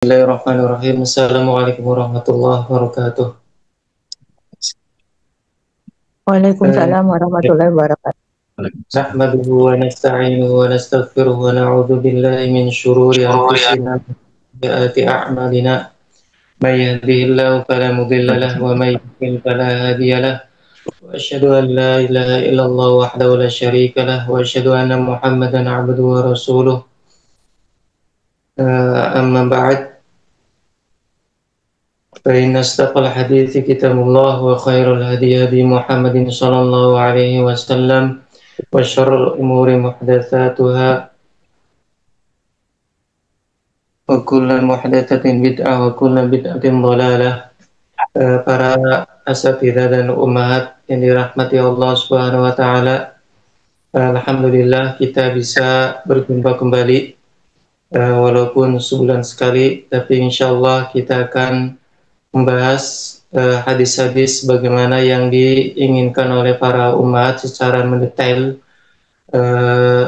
Bismillahirrahmanirrahim. Assalamualaikum warahmatullahi wabarakatuh. Waalaikumsalam warahmatullahi wabarakatuh. Nahmaduhu wa nasta'inuhu wa nastaghfiruhu wa na'udzu billahi min syururi anfusina wa sayyiati a'malina. May yahdihillahu fala mudilla lahu wa may yudlil fala hadiya lahu. Wa asyhadu an la ilaha illallah wahdahu la syarika lahu wa asyhadu anna Muhammadan 'abduhu wa rasuluh. Amma ba'd. فإن أصدق الحديث كتاب الله وخير الهدي هدي محمد صلى الله عليه وسلم وشر الأمور محدثاتها وكل محدثة بدعة وكل بدعة ضلالة. Para asatidzah dan ummahat yang dirahmati Allah Subhanahu wa taala, alhamdulillah kita bisa berjumpa kembali walaupun sebulan sekali, tapi insyaallah kita akan membahas hadis-hadis bagaimana yang diinginkan oleh para umat secara mendetail.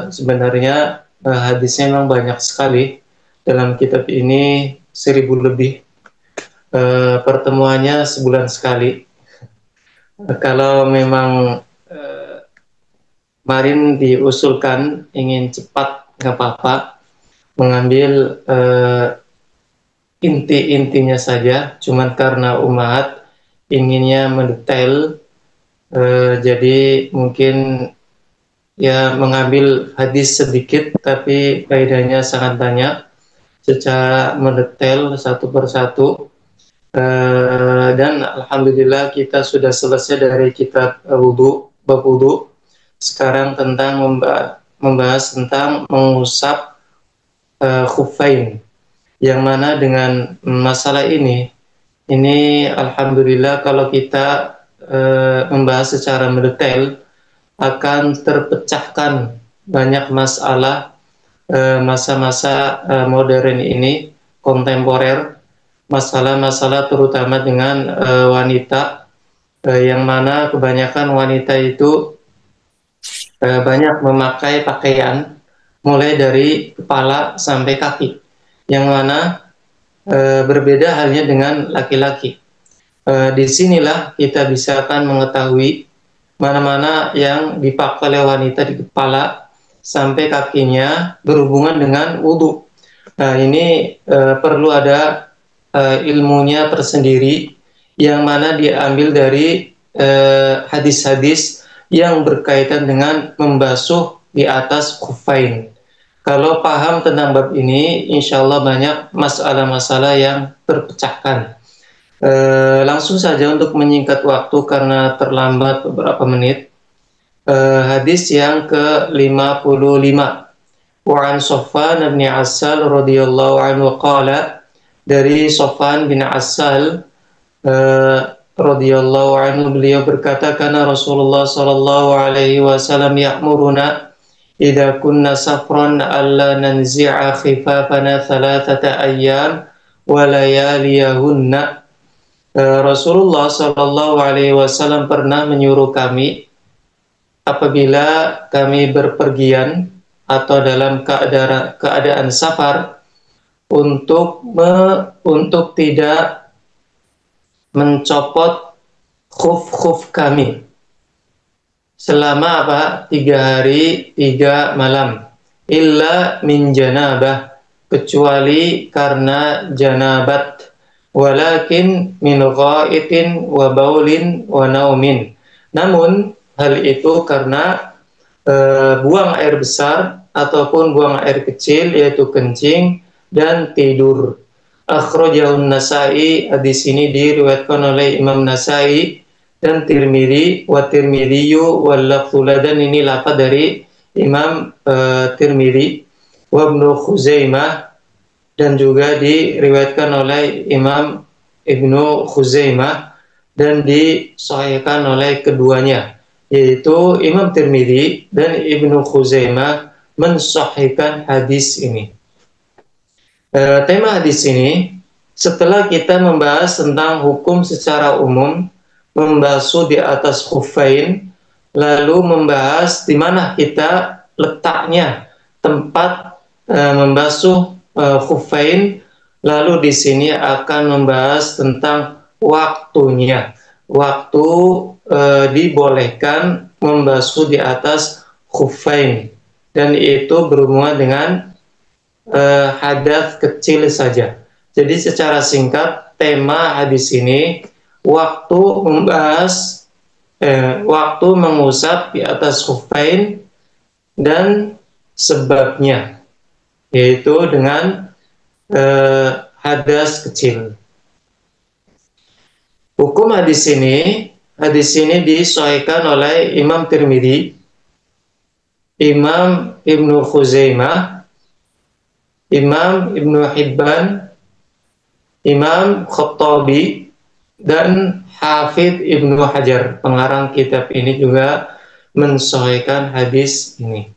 Sebenarnya hadisnya memang banyak sekali dalam kitab ini, 1000 lebih. Pertemuannya sebulan sekali. Kalau memang kemarin diusulkan ingin cepat, nggak apa-apa, mengambil inti-intinya saja, cuman karena umat inginnya mendetail, jadi mungkin ya mengambil hadis sedikit tapi faedahnya sangat banyak secara mendetail satu persatu. Dan alhamdulillah kita sudah selesai dari kitab wudu, bab wudu. Sekarang tentang membahas tentang mengusap khuffain, yang mana dengan masalah ini alhamdulillah kalau kita membahas secara mendetail akan terpecahkan banyak masalah masa-masa modern ini, kontemporer, masalah-masalah terutama dengan wanita, yang mana kebanyakan wanita itu banyak memakai pakaian mulai dari kepala sampai kaki, yang mana berbeda halnya dengan laki-laki. Disinilah kita bisa akan mengetahui mana-mana yang dipakai oleh wanita di kepala sampai kakinya berhubungan dengan wudhu. Nah ini perlu ada ilmunya tersendiri, yang mana diambil dari hadis-hadis yang berkaitan dengan membasuh di atas khuffain. Kalau paham tentang bab ini, insya Allah banyak masalah-masalah yang terpecahkan. Langsung saja untuk menyingkat waktu karena terlambat beberapa menit. Hadis yang ke-55. Wa'an Sofwan bin Asal radhiyallahu anhu qala, dari Sofwan bin Asal radhiyallahu anhu, beliau berkata, kana Rasulullah sallallahu alaihi wasallam ya'muruna idza kunna safran alla nanzi'a khifafana thalathata ayyam wa layaliyahunna. Rasulullah sallallahu alaihi wasallam pernah menyuruh kami apabila kami berpergian atau dalam keadaan safar untuk tidak mencopot khuf kami selama 3 hari 3 malam, illa min janabah, kecuali karena janabat, walakin min ghaitin wa baulin wa naumin, namun hal itu karena buang air besar ataupun buang air kecil, yaitu kencing dan tidur. Akhrajahun Nasai, hadis ini diriwayatkan oleh Imam Nasai dan Tirmidzi, wa Tirmidziyu wal lafdzu, dan ini lafaz dari Imam Tirmidzi, wa Ibnu Khuzaimah, dan juga diriwayatkan oleh Imam Ibnu Khuzaimah dan disahihkan oleh keduanya, yaitu Imam Tirmidzi dan Ibnu Khuzaimah mensahihkan hadis ini. Tema hadis ini, setelah kita membahas tentang hukum secara umum membasuh di atas khuffain, lalu membahas di mana kita letaknya tempat membasuh khuffain, Lalu di sini akan membahas tentang waktunya. Waktu dibolehkan membasuh di atas khuffain, dan itu berhubungan dengan hadas kecil saja. Jadi secara singkat tema hadis ini waktu membahas waktu mengusap di atas khuffain dan sebabnya, yaitu dengan hadas kecil. Hukum hadis ini disahihkan oleh Imam Tirmidzi, Imam Ibnu Khuzaimah, Imam Ibnu Hibban, Imam Khattabi, dan Hafidz Ibnu Hajar, pengarang kitab ini juga mensahihkan hadis ini.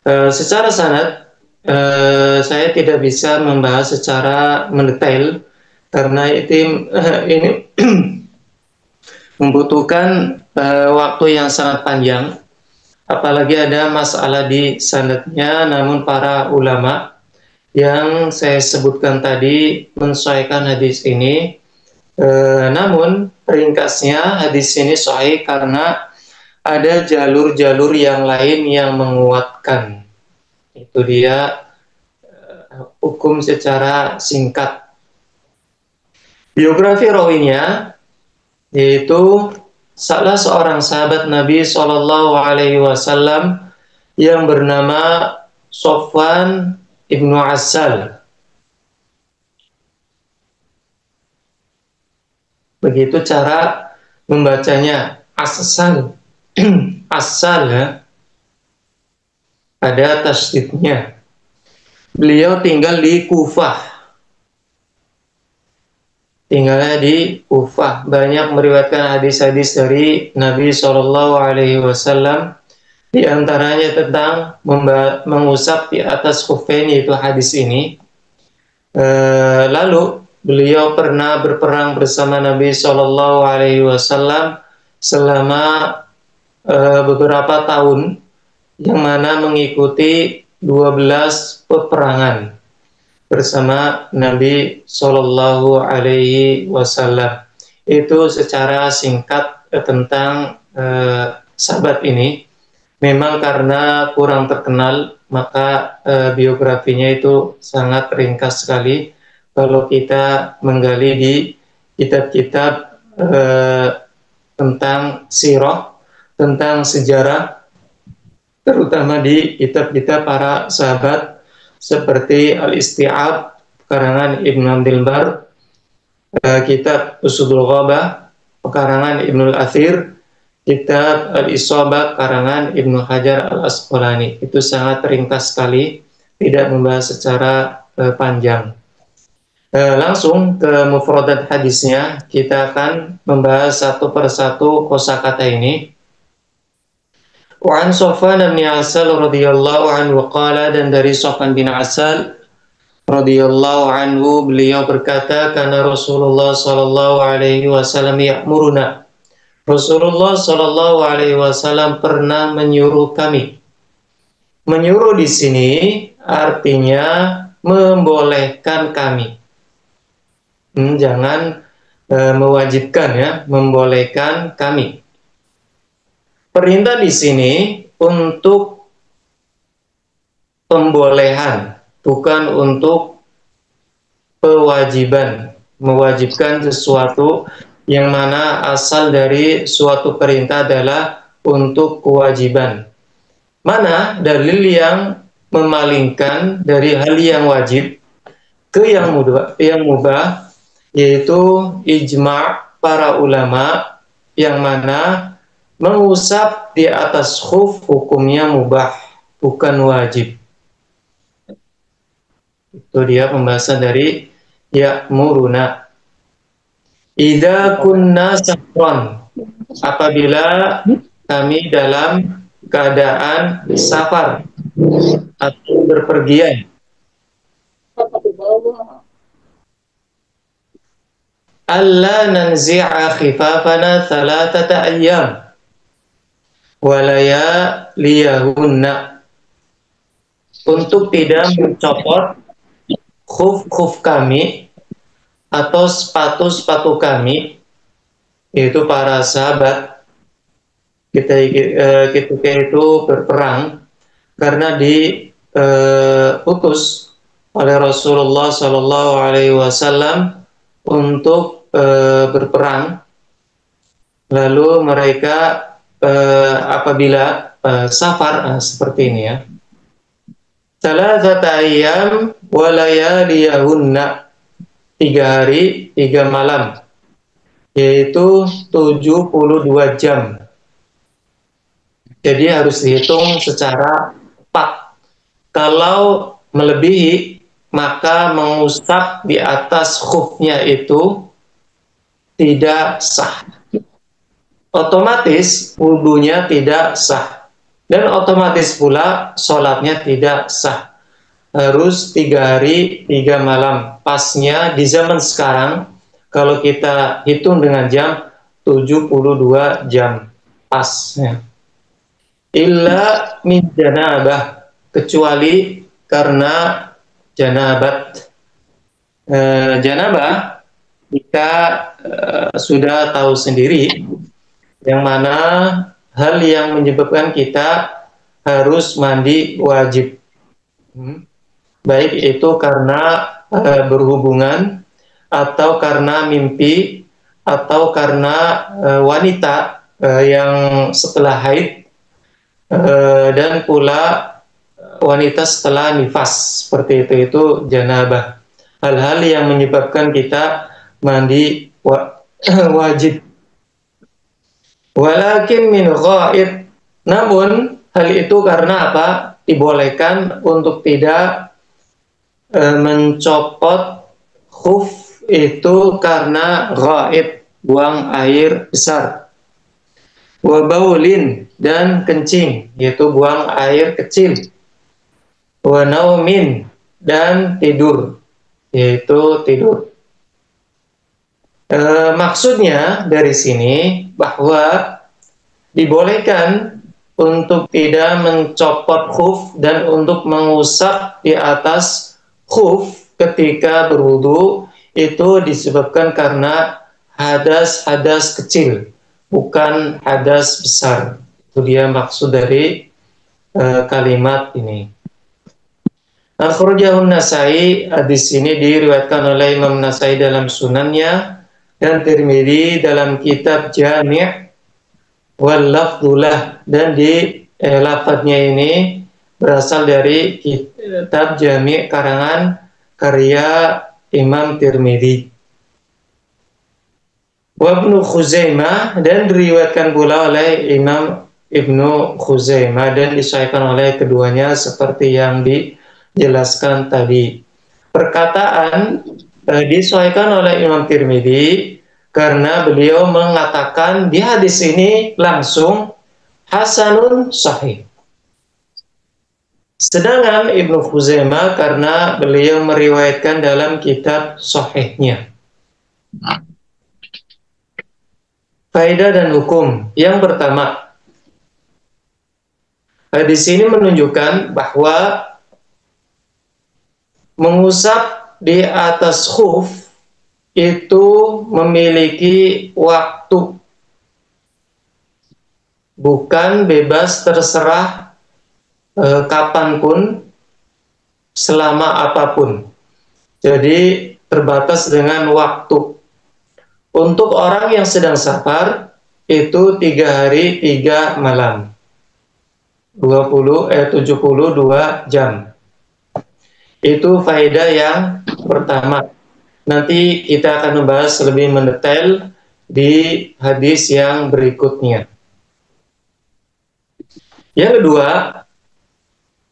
Secara sanad saya tidak bisa membahas secara mendetail karena ini membutuhkan waktu yang sangat panjang, apalagi ada masalah di sanadnya. Namun para ulama yang saya sebutkan tadi mensahihkan hadis ini. Namun ringkasnya hadis ini sahih karena ada jalur-jalur yang lain yang menguatkan. Itu dia hukum secara singkat. Biografi rawinya yaitu salah seorang sahabat Nabi Shallallahu Alaihi Wasallam yang bernama Sofwan ibnu Asal. Begitu cara membacanya, Asal. Asal ya, ada tasydidnya. Beliau tinggal di Kufah. Tinggalnya di Kufah. Banyak meriwayatkan hadis-hadis dari Nabi Shallallahu Alaihi Wasallam. Di antaranya tentang mengusap di atas khuffain, yaitu hadis ini. Lalu beliau pernah berperang bersama Nabi Shallallahu Alaihi Wasallam selama beberapa tahun, yang mana mengikuti 12 peperangan bersama Nabi Shallallahu Alaihi Wasallam. Itu secara singkat tentang sahabat ini. Memang karena kurang terkenal, maka biografinya itu sangat ringkas sekali. Kalau kita menggali di kitab-kitab tentang sirah, tentang sejarah, terutama di kitab-kitab para sahabat seperti Al-Isti'ab karangan Ibnu Abdul Bar, kitab Usudul Ghabah karangan Ibnu Al-Athir, kitab Al-Isabah karangan Ibnu Hajar Al-Asqalani. Itu sangat ringkas sekali, tidak membahas secara panjang. Langsung ke mufradat hadisnya, kita akan membahas satu persatu kosakata ini. Wa an Sofwan bin Asal radhiyallahu anhu qala, dan dari Sofwan bin Asal radhiyallahu anhu beliau berkata, karena Rasulullah sallallahu alaihi wasallam ya'muruna, Rasulullah sallallahu alaihi wasallam pernah menyuruh kami. Menyuruh di sini artinya membolehkan kami. Jangan mewajibkan ya, membolehkan kami. Perintah di sini untuk pembolehan, bukan untuk kewajiban. Mewajibkan sesuatu yang mana asal dari suatu perintah adalah untuk kewajiban. Mana dalil yang memalingkan dari hal yang wajib ke yang mubah, yaitu ijma' para ulama, yang mana mengusap di atas khuf hukumnya mubah, bukan wajib. Itu dia pembahasan dari ya'muruna. Idza kunna safran, apabila kami dalam keadaan safar atau berpergian. Alla nanzi'a khifafana thalathata ayyam walayaliyahunna, untuk tidak mencopot khuf kami atau sepatu-sepatu kami, yaitu para sahabat ketika itu berperang karena diutus oleh Rasulullah Shallallahu Alaihi Wasallam untuk berperang. Lalu mereka apabila safar seperti ini ya, salasata ayyam wa layaliyahunna, 3 hari 3 malam, yaitu 72 jam. Jadi harus dihitung secara tepat. Kalau melebihi, maka mengusap di atas khufnya itu tidak sah. Otomatis wudunya tidak sah. Dan otomatis pula sholatnya tidak sah. Harus 3 hari 3 malam. Pasnya di zaman sekarang, kalau kita hitung dengan jam, 72 jam pasnya. Illa min janabah, kecuali karena janabat. Janabah kita sudah tahu sendiri, yang mana hal yang menyebabkan kita harus mandi wajib. Baik itu karena berhubungan, atau karena mimpi, atau karena wanita yang setelah haid, dan pula wanita setelah nifas, seperti itu janabah. Hal-hal yang menyebabkan kita mandi wajib. Walakin min ghaid, namun hal itu karena apa? Dibolehkan untuk tidak mencopot khuf itu karena ghaid, buang air besar. Wa baulin, dan kencing, yaitu buang air kecil. Wa naumin, dan tidur, yaitu tidur. Maksudnya dari sini bahwa dibolehkan untuk tidak mencopot khuf dan untuk mengusap di atas khuf ketika berwudu, itu disebabkan karena hadas kecil, bukan hadas besar. Itu dia maksud dari kalimat ini. Akhrajahu Nasai, hadis ini diriwayatkan oleh Imam Nasai dalam sunannya, dan Tirmidzi dalam kitab Jami' wal lafdzulah, dan di lafadznya ini berasal dari kitab Jami' karangan karya Imam Tirmidzi. Wa Ibnu Khuzaimah, dan diriwayatkan pula oleh Imam Ibnu Khuzaimah dan disahihkan oleh keduanya seperti yang dijelaskan tadi. Perkataan disahihkan oleh Imam Tirmidzi karena beliau mengatakan di hadis ini langsung hasanun sahih. Sedangkan Ibnu Khuzaimah karena beliau meriwayatkan dalam kitab sahihnya. Faedah dan hukum. Yang pertama, hadis ini menunjukkan bahwa mengusap di atas khuf itu memiliki waktu, bukan bebas terserah kapanpun, selama apapun. Jadi terbatas dengan waktu. Untuk orang yang sedang safar itu 3 hari 3 malam, 72 jam. Itu faedah yang pertama. Nanti kita akan membahas lebih mendetail di hadis yang berikutnya. Yang kedua,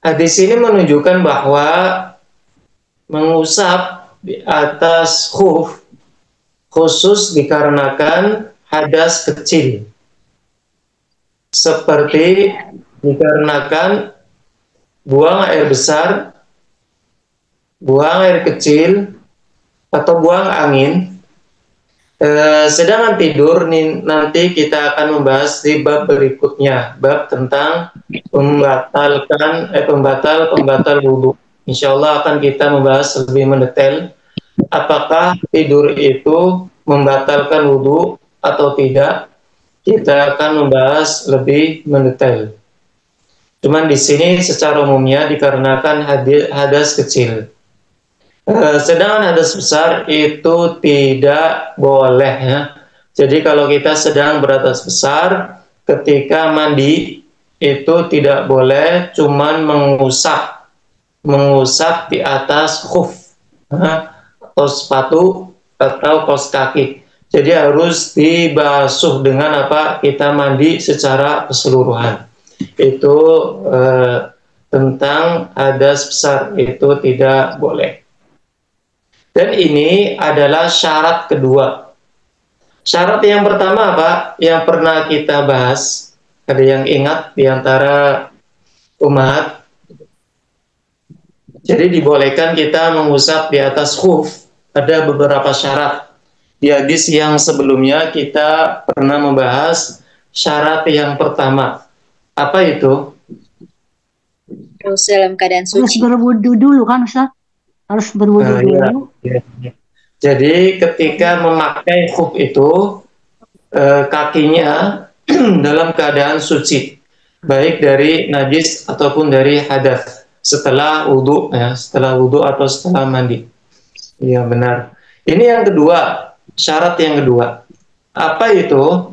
hadis ini menunjukkan bahwa mengusap di atas khuf khusus dikarenakan hadas kecil, seperti dikarenakan buang air besar, buang air kecil, atau buang angin. Sedangkan tidur nanti kita akan membahas di bab berikutnya, bab tentang pembatal wudu. insya Allah akan kita membahas lebih mendetail apakah tidur itu membatalkan wudhu atau tidak. Kita akan membahas lebih mendetail. Cuman di sini secara umumnya dikarenakan hadas kecil. Sedangkan hadas besar itu tidak boleh ya. Jadi kalau kita sedang berhadas besar, ketika mandi itu tidak boleh cuman mengusap di atas khuf atau sepatu atau kaos kaki. Jadi harus dibasuh dengan apa? Kita mandi secara keseluruhan. Itu tentang hadas besar itu tidak boleh. Dan ini adalah syarat kedua. Syarat yang pertama apa? Yang pernah kita bahas. Ada yang ingat di antara umat? Jadi dibolehkan kita mengusap di atas khuf. Ada beberapa syarat. Di hadis yang sebelumnya kita pernah membahas syarat yang pertama. Apa itu? Harus dalam keadaan suci. Harus berwudu dulu kan Ustaz? Harus berwudu dulu. Ya. Jadi ketika memakai khuf itu kakinya dalam keadaan suci, baik dari najis ataupun dari hadas. Setelah wudhu, ya, setelah wudhu atau setelah mandi. Iya benar. Ini yang kedua, syarat yang kedua. Apa itu?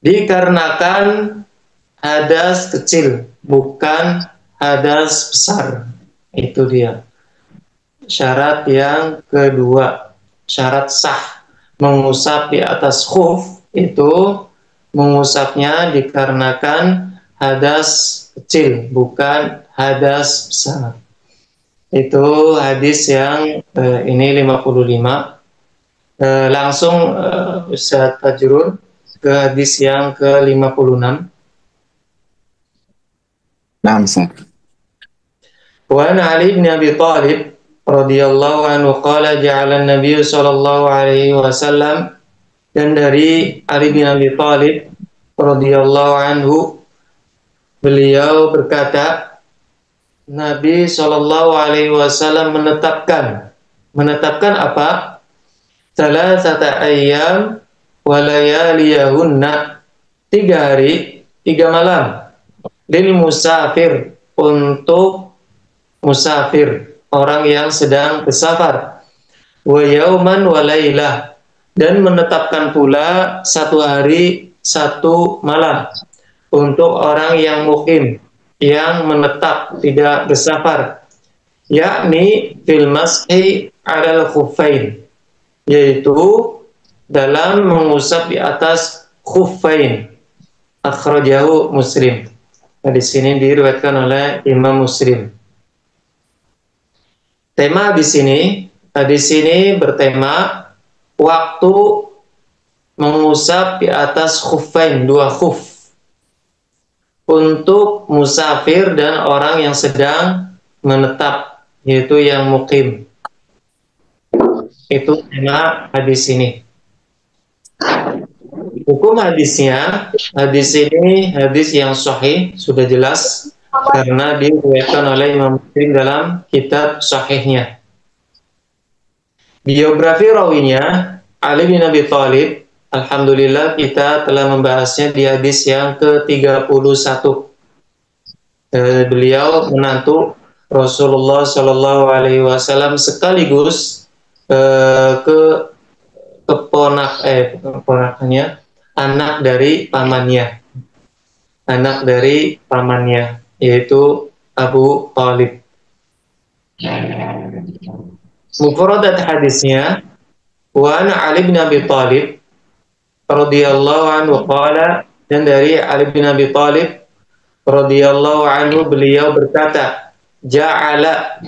Dikarenakan hadas kecil, bukan hadas besar. Itu dia. Syarat yang kedua, syarat sah. Mengusap di atas khuf itu mengusapnya dikarenakan hadas kecil, bukan hadas besar. Itu hadis yang ini 55. Langsung Ustaz Fajrul ke hadis yang ke-56. Naam, Ustaz. Wa an Ali bin Abi Thalib radhiyallahu anhu qala ja'ala an-nabiy sallallahu alaihi wasallam, dan dari Ali bin Abi Thalib radhiyallahu anhu, beliau berkata, Nabi sallallahu alaihi wasallam menetapkan apa? Salasata ayyam wa layaliyahunna, 3 hari 3 malam, lil musafir, untuk musafir, orang yang sedang bersafar, wa yauman wa lailah, dan menetapkan pula 1 hari 1 malam untuk orang yang mukim, yang menetap tidak bersafar, yakni fil mashi 'alal khuffain, yaitu dalam mengusap di atas khuffain. Akhrajahu Muslim. Nah, di sini diriwayatkan oleh Imam Muslim. Tema di sini bertema waktu mengusap di atas khuffain, 2 khuf, untuk musafir dan orang yang sedang menetap, yaitu yang mukim. Itu tema hadis ini. Hukum hadisnya, hadis ini hadis yang sahih, sudah jelas karena diriwayatkan oleh Imam Muslim dalam kitab sahihnya. Biografi rawinya Ali bin Abi Thalib, alhamdulillah kita telah membahasnya di hadis yang ke-31. Beliau menantu Rasulullah Shallallahu Alaihi Wasallam, sekaligus keponakannya, anak dari pamannya, yaitu Abu Thalib. Mufradat hadisnya, wa an Ali bin Abi Thalib radhiyallahu anhu qala, dan dari Ali bin Abi Thalib radhiyallahu anhu, beliau berkata, ja'ala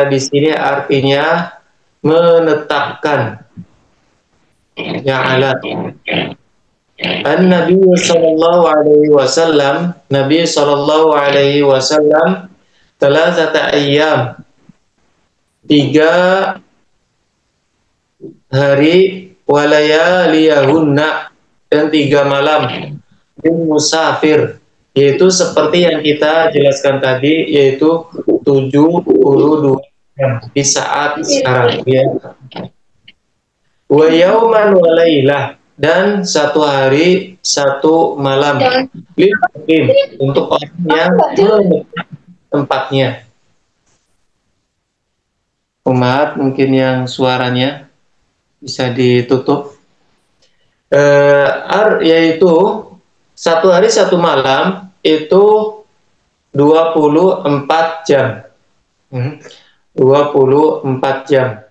di sini artinya menetapkan. Ja'ala An-Nabi sallallahu alaihi wasallam, Nabi sallallahu alaihi wasallam, thalathata ayyam, 3 hari, walayaliyahunna, dan 3 malam, bin musafir, yaitu seperti yang kita jelaskan tadi, yaitu 72 jam di saat sekarang ya. Wa yauman wa lailah, dan satu hari satu malam lil muqim, untuk orang yang menetap tempatnya. Umat mungkin yang suaranya bisa ditutup. Yaitu satu hari satu malam itu 24 jam. 24 jam.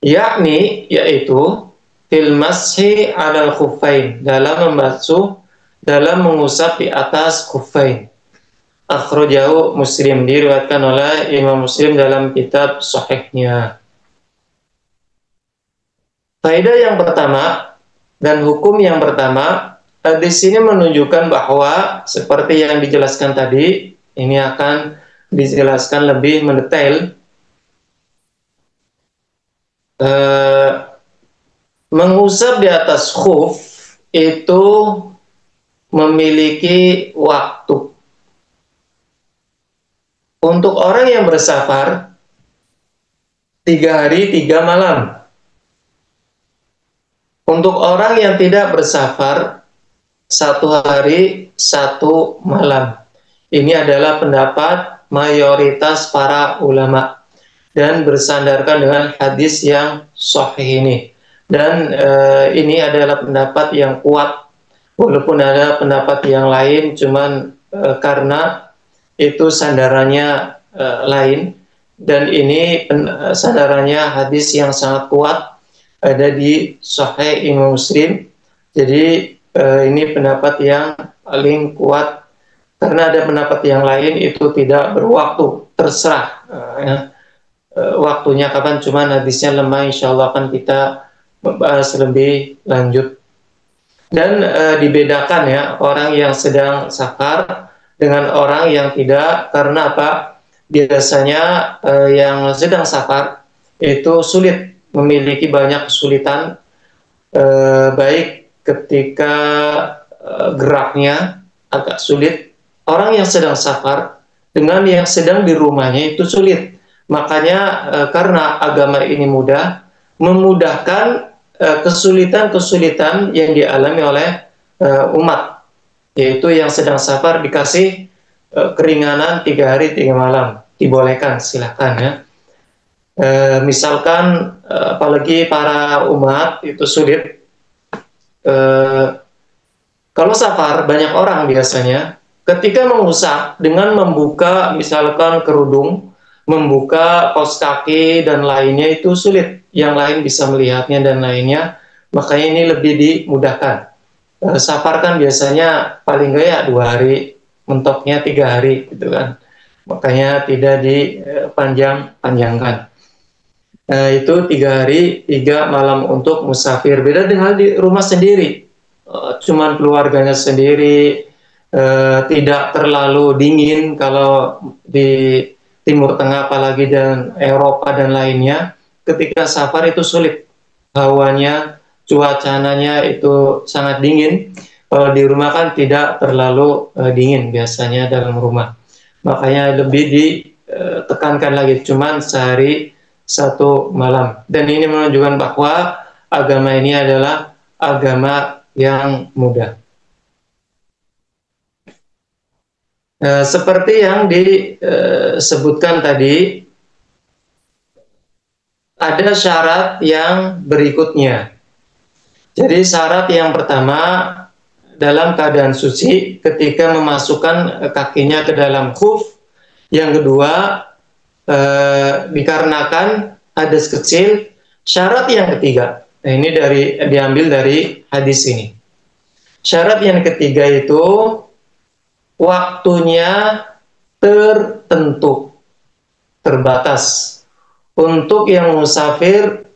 Yakni yaitu fil mashi 'alal khuffain, dalam membasuh, dalam mengusap di atas khuffain. Akhrajahu Muslim, diriwayatkan oleh Imam Muslim dalam kitab sahihnya. Faedah yang pertama dan hukum yang pertama, di sini menunjukkan bahwa seperti yang dijelaskan tadi, ini akan dijelaskan lebih mendetail. Mengusap di atas khuf itu memiliki waktu. Untuk orang yang bersafar 3 hari 3 malam. Untuk orang yang tidak bersafar 1 hari 1 malam. Ini adalah pendapat mayoritas para ulama dan bersandarkan dengan hadis yang sahih ini. Dan ini adalah pendapat yang kuat, walaupun ada pendapat yang lain, cuman karena itu sandarannya lain, dan ini sandarannya hadis yang sangat kuat, ada di Sahih Imam Muslim. Jadi ini pendapat yang paling kuat, karena ada pendapat yang lain itu tidak berwaktu, terserah waktunya kapan, cuman hadisnya lemah. Insya Allah akan kita membahas lebih lanjut. Dan dibedakan ya, orang yang sedang safar dengan orang yang tidak. Karena apa? Biasanya yang sedang safar itu sulit, memiliki banyak kesulitan, baik ketika geraknya agak sulit. Orang yang sedang safar dengan yang sedang di rumahnya itu sulit. Makanya karena agama ini mudah, memudahkan kesulitan-kesulitan yang dialami oleh umat, yaitu yang sedang safar dikasih keringanan 3 hari 3 malam, dibolehkan, silakan ya. Misalkan apalagi para umat itu sulit, kalau safar banyak orang biasanya, ketika mengusap dengan membuka misalkan kerudung, membuka kaos kaki dan lainnya itu sulit, yang lain bisa melihatnya dan lainnya, makanya ini lebih dimudahkan. Safar kan biasanya paling gaya 2 hari, mentoknya 3 hari gitu kan, makanya tidak dipanjangkan. Itu 3 hari 3 malam untuk musafir. Beda dengan di rumah sendiri, cuman keluarganya sendiri, tidak terlalu dingin kalau di Timur Tengah apalagi, dan Eropa dan lainnya. Ketika safar itu sulit, hawanya, cuacanya itu sangat dingin. Kalau di rumah kan tidak terlalu dingin biasanya dalam rumah, makanya lebih ditekankan lagi, cuman sehari 1 malam. Dan ini menunjukkan bahwa agama ini adalah agama yang mudah. Seperti yang disebutkan tadi, ada syarat yang berikutnya. Jadi syarat yang pertama, dalam keadaan suci ketika memasukkan kakinya ke dalam khuf. Yang kedua, dikarenakan hadas kecil. Syarat yang ketiga, nah ini diambil dari hadis ini. Syarat yang ketiga itu waktunya tertentu, terbatas. Untuk yang musafir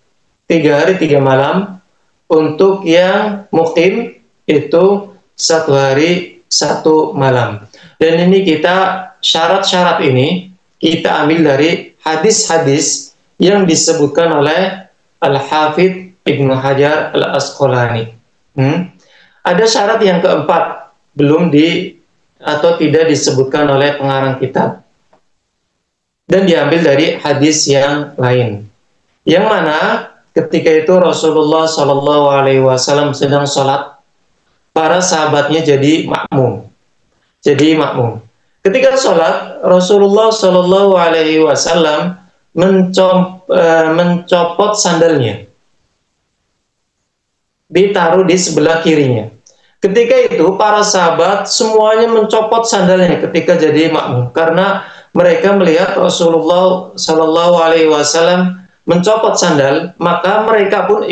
3 hari 3 malam, untuk yang mukim itu 1 hari 1 malam. Dan ini syarat-syarat ini kita ambil dari hadis-hadis yang disebutkan oleh Al-Hafidh Ibnu Hajar Al-Asqalani. Ada syarat yang keempat, belum atau tidak disebutkan oleh pengarang kitab, dan diambil dari hadis yang lain. Yang mana ketika itu Rasulullah Shallallahu Alaihi Wasallam sedang sholat, para sahabatnya jadi makmum. Ketika sholat, Rasulullah Shallallahu Alaihi Wasallam mencopot sandalnya, ditaruh di sebelah kirinya. Ketika itu para sahabat semuanya mencopot sandalnya ketika jadi makmum, karena mereka melihat Rasulullah Shallallahu Alaihi Wasallam mencopot sandal, maka mereka pun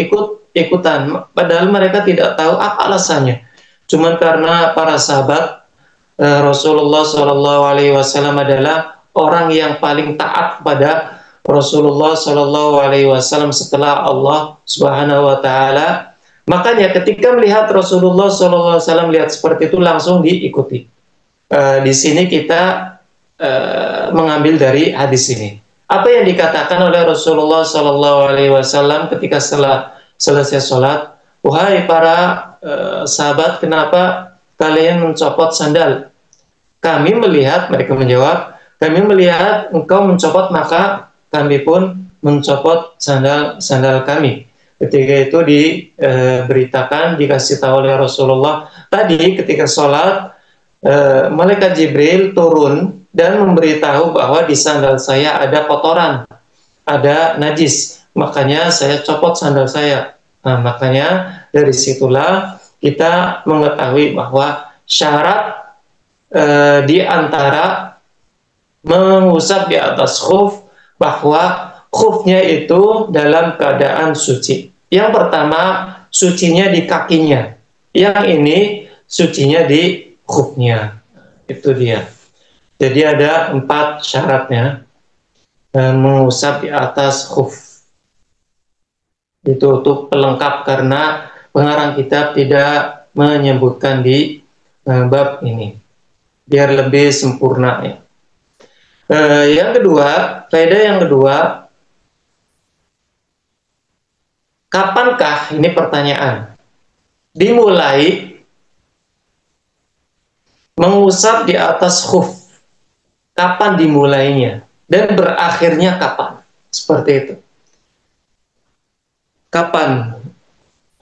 ikutan. Padahal mereka tidak tahu apa alasannya. Cuman karena para sahabat, Rasulullah Shallallahu Alaihi Wasallam adalah orang yang paling taat kepada Rasulullah Shallallahu Alaihi Wasallam setelah Allah Subhanahu Wa Taala. Makanya ketika melihat Rasulullah SAW lihat seperti itu langsung diikuti. Di sini kita mengambil dari hadis ini. Apa yang dikatakan oleh Rasulullah SAW ketika setelah selesai sholat, wahai para sahabat, kenapa kalian mencopot sandal? Kami melihat, mereka menjawab, kami melihat engkau mencopot, maka kami pun mencopot sandal kami. Ketika itu diberitakan, dikasih tahu oleh Rasulullah, tadi ketika sholat, Malaikat Jibril turun dan memberitahu bahwa di sandal saya ada kotoran, ada najis, makanya saya copot sandal saya. Nah, makanya dari situlah kita mengetahui bahwa syarat di antara mengusap di atas khuf, bahwa khufnya itu dalam keadaan suci. Yang pertama, sucinya di kakinya. Yang ini, sucinya di khufnya. Itu dia. Jadi ada 4 syaratnya mengusap di atas khuf. Itu untuk pelengkap, karena pengarang kitab tidak menyebutkan di bab ini. Biar lebih sempurna ya. Yang kedua, faedah yang kedua, kapankah, ini pertanyaan, dimulai mengusap di atas khuf? Kapan dimulainya? Dan berakhirnya kapan? Seperti itu. Kapan?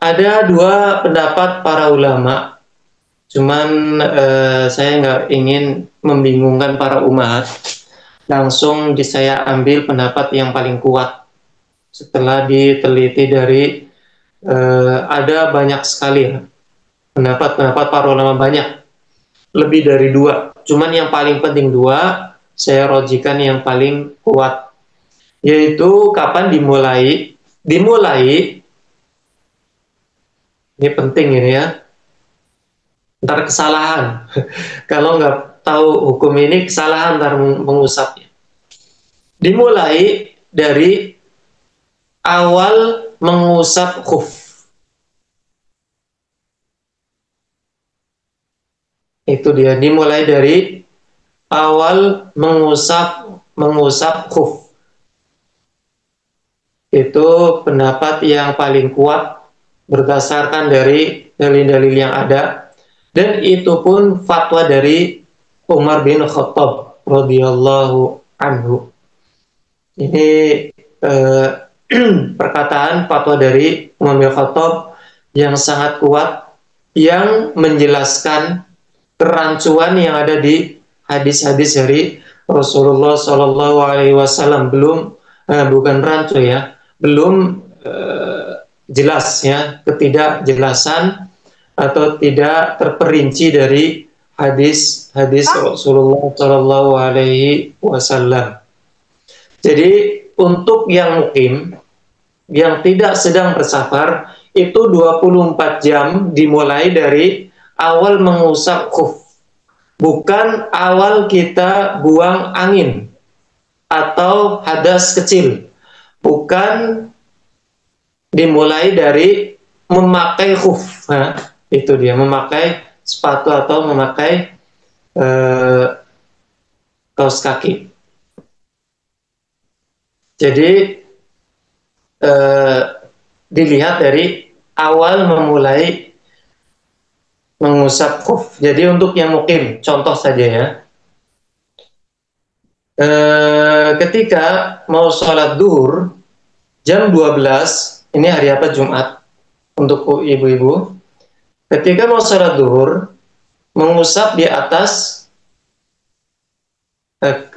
Ada 2 pendapat para ulama. Cuman saya nggak ingin membingungkan para umat. Langsung saya ambil pendapat yang paling kuat. Setelah diteliti dari ada banyak sekali ya, pendapat para ulama, banyak, lebih dari 2. Cuman yang paling penting 2, saya rojikan yang paling kuat, yaitu kapan dimulai. Ini penting ini ya, ntar kesalahan. Kalau nggak tahu hukum ini, kesalahan ntar mengusapnya. Dimulai dari awal mengusap khuf. Itu dia, dimulai dari awal mengusap khuf. Itu pendapat yang paling kuat berdasarkan dari dalil-dalil yang ada, dan itu pun fatwa dari Umar bin Khattab radhiyallahu anhu. Ini perkataan fatwa dari Umar bin Khattab yang sangat kuat, yang menjelaskan kerancuan yang ada di hadis-hadis dari Rasulullah Shallallahu Alaihi Wasallam. Bukan rancu ya, belum jelas ya, ketidakjelasan atau tidak terperinci dari hadis-hadis Rasulullah Shallallahu Alaihi Wasallam. Jadi untuk yang mukim, yang tidak sedang bersafar, itu 24 jam dimulai dari awal mengusap khuf, bukan awal kita buang angin atau hadas kecil, bukan dimulai dari memakai khuf. Nah, itu dia, memakai sepatu atau memakai kaos kaki. Jadi dilihat dari awal memulai mengusap khuf. Jadi untuk yang mukim, contoh saja ya. Ketika mau sholat duhur jam 12, ini hari apa? Jumat, untuk ibu-ibu. Ketika mau sholat duhur, mengusap di atas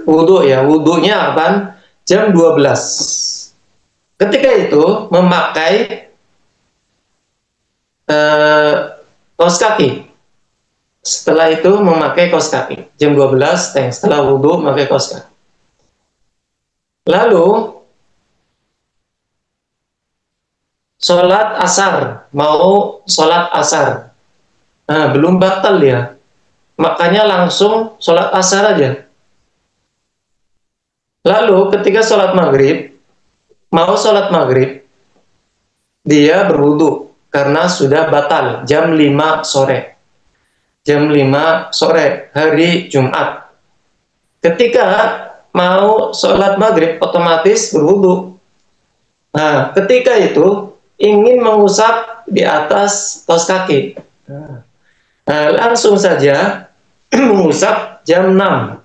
wudhu ya, wudhunya apa? Jam 12. Ketika itu memakai kaos kaki. Setelah itu memakai kaos kaki. Jam 12, setelah wudhu memakai kaos kaki. Lalu sholat asar, mau sholat asar. Nah, belum batal ya. Makanya langsung sholat asar aja. Lalu ketika sholat maghrib, mau sholat maghrib, dia berwudu karena sudah batal jam 5 sore. Jam 5 sore hari Jumat. Ketika mau sholat maghrib otomatis berwudu. Nah, ketika itu ingin mengusap di atas kaos kaki. Nah, langsung saja mengusap jam 6.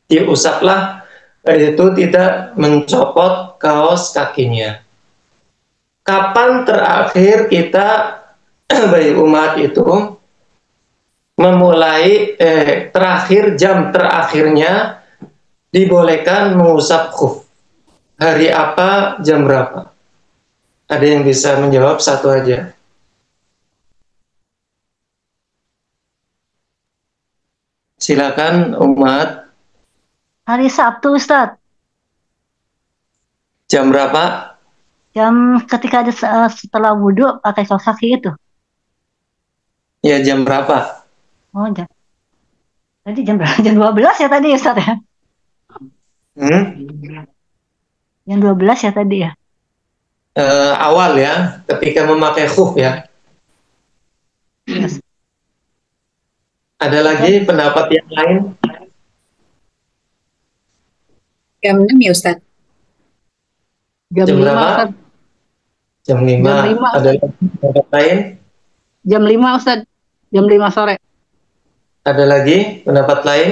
Diusaplah, itu tidak mencopot kaos kakinya. Kapan terakhir kita bagi umat itu memulai jam terakhirnya dibolehkan mengusap khuf? Hari apa, jam berapa? Ada yang bisa menjawab? Satu aja. Silakan umat. Hari Sabtu, Ustadz. Jam berapa? Jam ketika ada setelah wudhu pakai kaos kaki itu. Ya, jam berapa? Oh, tadi jam berapa? Jam 12 ya tadi, Ustadz ya? Jam 12 ya tadi ya? Awal ya, ketika memakai khuf ya. Yes. Ada lagi pendapat yang lain? Jam 6 ya Ustadz? Jam berapa? Ustadz. Jam 5. Jam 5. Ada lagi pendapat lain? Jam 5 Ustadz. Jam 5 sore. Ada lagi pendapat lain?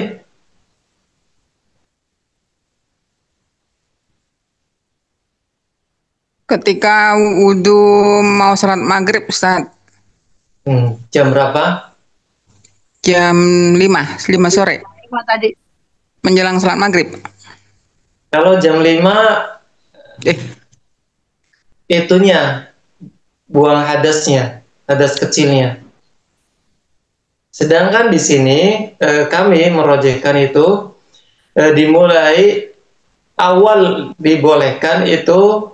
Ketika wudhu mau sholat maghrib Ustadz. Jam berapa? Jam 5 sore. 5 tadi. Menjelang sholat maghrib. Kalau jam 5 itunya buang hadasnya, hadas kecilnya. Sedangkan di sini kami merojehkan itu dimulai awal dibolehkan itu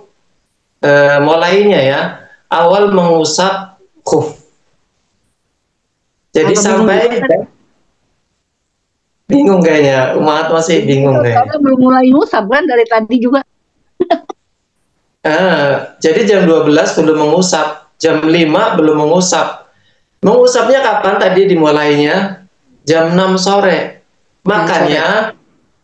mulainya ya, awal mengusap khuf. Jadi sampai bingung kayaknya, umat masih bingung kayaknya. Karena belum mulai ngusap kan dari tadi juga. Jadi jam 12 belum mengusap, jam 5 belum mengusap. Mengusapnya kapan tadi dimulainya? Jam 6 sore. Makanya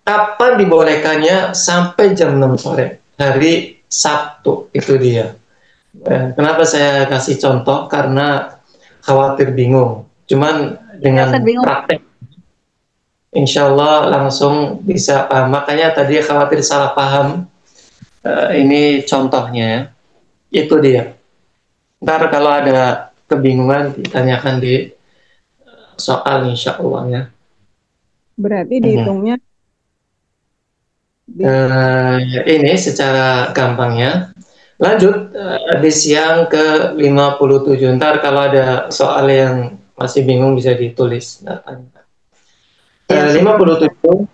kapan dibolehkannya? Sampai jam 6 sore. Hari Sabtu, itu dia. Kenapa saya kasih contoh? Karena khawatir bingung. Cuman dengan praktek, insya Allah langsung bisa paham. Makanya tadi khawatir salah paham. Ini contohnya, itu dia. Ntar kalau ada kebingungan ditanyakan di soal, insya Allah ya. Berarti dihitungnya ini secara gampangnya. Lanjut hadis yang ke-57. Ntar kalau ada soal yang masih bingung bisa ditulis. 57.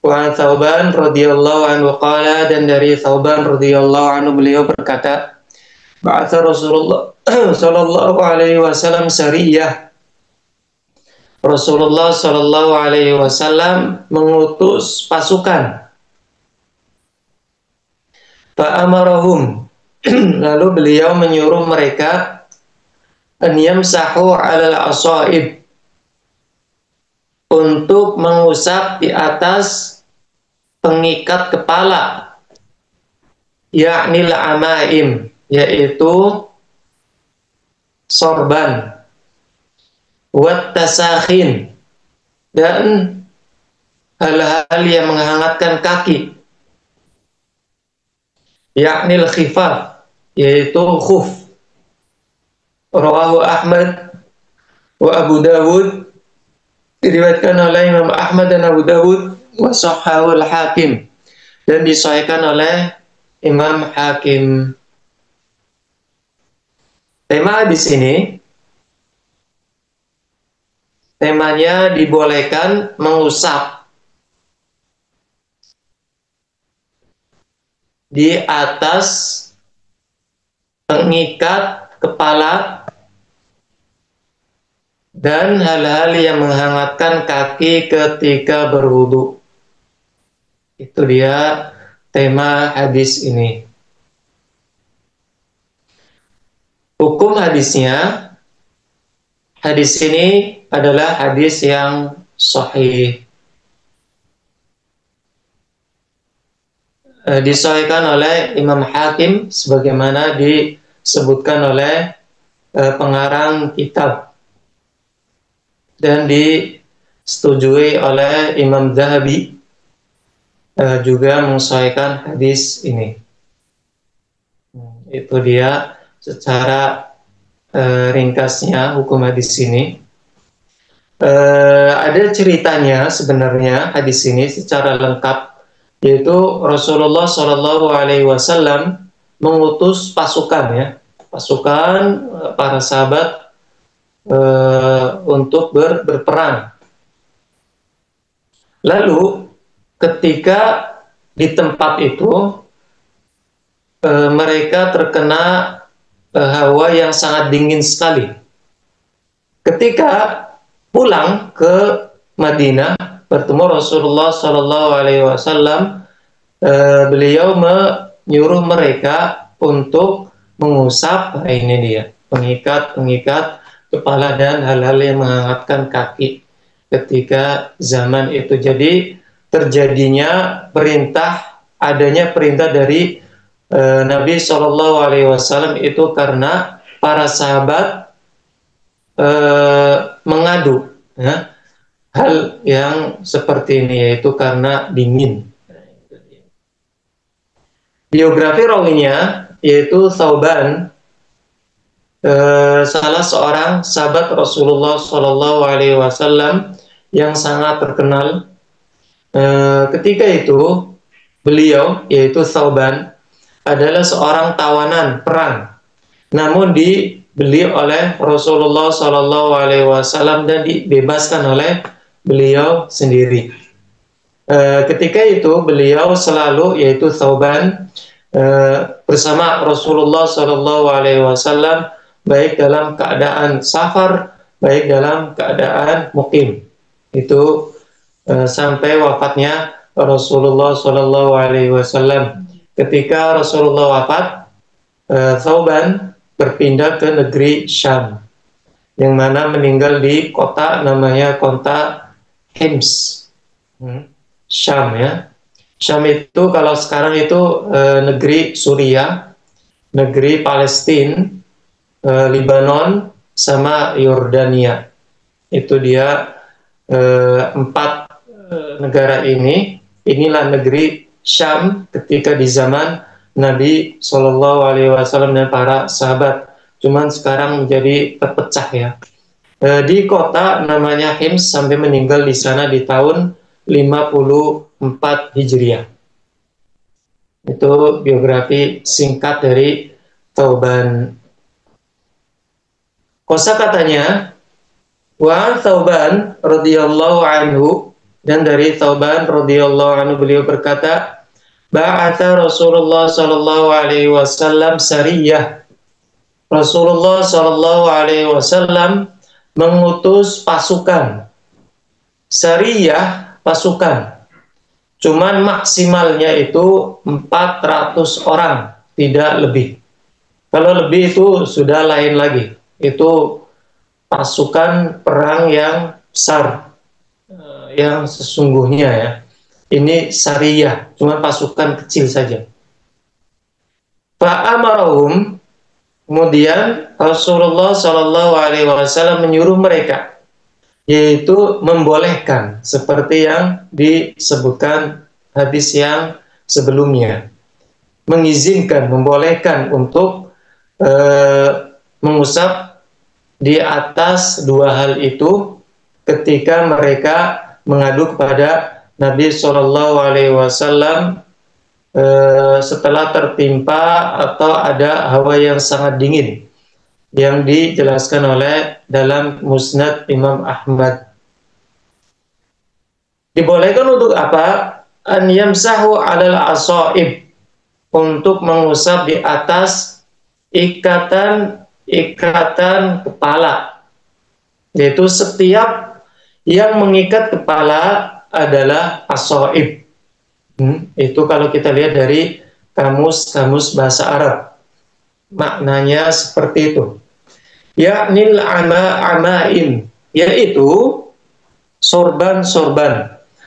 Wa Thauban radhiyallahu anhu qala, dan dari Thauban radhiyallahu anhu beliau berkata, ba'atha Rasulullah sallallahu alaihi wasallam sariyah. Rasulullah sallallahu alaihi wasallam mengutus pasukan. Fa'amarahum, lalu beliau menyuruh mereka an yamsahu 'alal asaib, untuk mengusap di atas pengikat kepala, yakni amaim, yaitu sorban. wat tasakhin, dan hal-hal yang menghangatkan kaki, yakni al-khifaf, yaitu khuf. Rawahu Ahmad wa Abu Dawud, diriwayatkan oleh Imam Ahmad dan Abu Dawud, wa sahhahu al-Hakim, dan disahihkan oleh Imam Hakim. Tema di sini, temanya dibolehkan mengusap di atas pengikat kepala dan hal-hal yang menghangatkan kaki ketika berwudu. Itu dia tema hadis ini. Hukum hadisnya, hadis ini adalah hadis yang sahih. Disahihkan oleh Imam Hakim sebagaimana disebutkan oleh pengarang kitab, dan disetujui oleh Imam Zahabi, juga mensahihkan hadis ini. Itu dia secara ringkasnya hukum hadis ini. Ada ceritanya sebenarnya hadis ini secara lengkap, yaitu Rasulullah Shallallahu Alaihi Wasallam mengutus pasukan para sahabat untuk berperang. Lalu ketika di tempat itu mereka terkena hawa yang sangat dingin sekali. Ketika pulang ke Madinah bertemu Rasulullah Shallallahu Alaihi Wasallam, beliau menyuruh mereka untuk mengusap, ini dia, pengikat kepala dan hal-hal yang menghangatkan kaki ketika zaman itu. Jadi terjadinya adanya perintah dari Nabi Shallallahu Alaihi Wasallam itu karena para sahabat mengadu hal yang seperti ini, yaitu karena dingin. Biografi rawinya yaitu Thauban, salah seorang sahabat Rasulullah Shallallahu Alaihi Wasallam yang sangat terkenal. Ketika itu beliau, yaitu Thauban, adalah seorang tawanan perang, namun dibeli oleh Rasulullah Shallallahu Alaihi Wasallam dan dibebaskan oleh beliau sendiri. Ketika itu beliau selalu, yaitu Thauban, bersama Rasulullah Shallallahu Alaihi Wasallam, baik dalam keadaan safar, baik dalam keadaan mukim. Itu sampai wafatnya Rasulullah Shallallahu Alaihi Wasallam. Ketika Rasulullah wafat, Thauban berpindah ke negeri Syam, yang mana meninggal di kota namanya kota Hims. Syam ya. Syam itu kalau sekarang itu negeri Suriah, negeri Palestina, Lebanon, sama Yordania. Itu dia 4 negara ini. Inilah negeri Syam ketika di zaman Nabi Shallallahu Alaihi Wasallam dan para sahabat. Cuman sekarang menjadi terpecah ya. Di kota namanya Hims sampai meninggal di sana di tahun 54 Hijriah. Itu biografi singkat dari Thauban. Kosakatanya, wa Thauban radhiyallahu anhu, dan dari Thauban radhiyallahu anhu beliau berkata, ba'atha Rasulullah sallallahu alaihi wasallam sariyah. Rasulullah sallallahu alaihi wasallam mengutus pasukan. Sariyah, pasukan. Cuman maksimalnya itu 400 orang, tidak lebih. Kalau lebih itu sudah lain lagi. Itu pasukan perang yang besar, yang sesungguhnya ya. Ini sariyah, cuma pasukan kecil saja. Fa'amarahum, kemudian Rasulullah Shallallahu Alaihi Wasallam menyuruh mereka. yaitu membolehkan seperti yang disebutkan hadis yang sebelumnya, mengizinkan, membolehkan untuk mengusap di atas dua hal itu ketika mereka mengadu kepada Nabi SAW setelah tertimpa atau ada hawa yang sangat dingin yang dijelaskan oleh dalam Musnad Imam Ahmad. Dibolehkan untuk apa? An yamsahu 'alal asaib, untuk mengusap di atas ikatan kepala, yaitu setiap yang mengikat kepala adalah asaib. Itu kalau kita lihat dari kamus bahasa Arab, maknanya seperti itu. Yaknil amaim, yaitu sorban.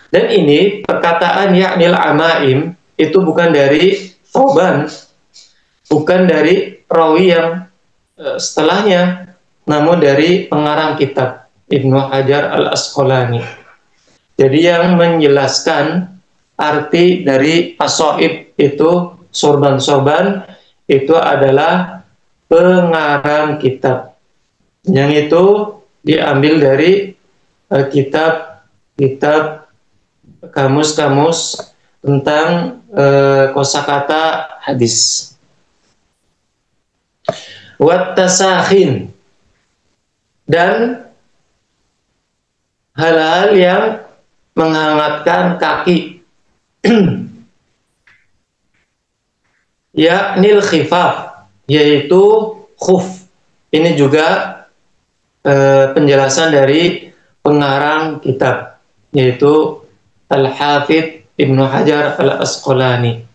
Dan ini perkataan yaknil amaim itu bukan dari Thawban, bukan dari rawi yang setelahnya, namun dari pengarang kitab Ibnu Hajar al-Asqalani. Jadi yang menjelaskan arti dari asaib itu sorban itu adalah pengarang kitab, yang itu diambil dari kitab kamus tentang kosakata hadis. Wat tasakhin, dan hal-hal yang menghangatkan kaki, yaknil khifaf, yaitu khuf. Ini juga penjelasan dari pengarang kitab, yaitu Al-Hafidh Ibnu Hajar al-Asqalani,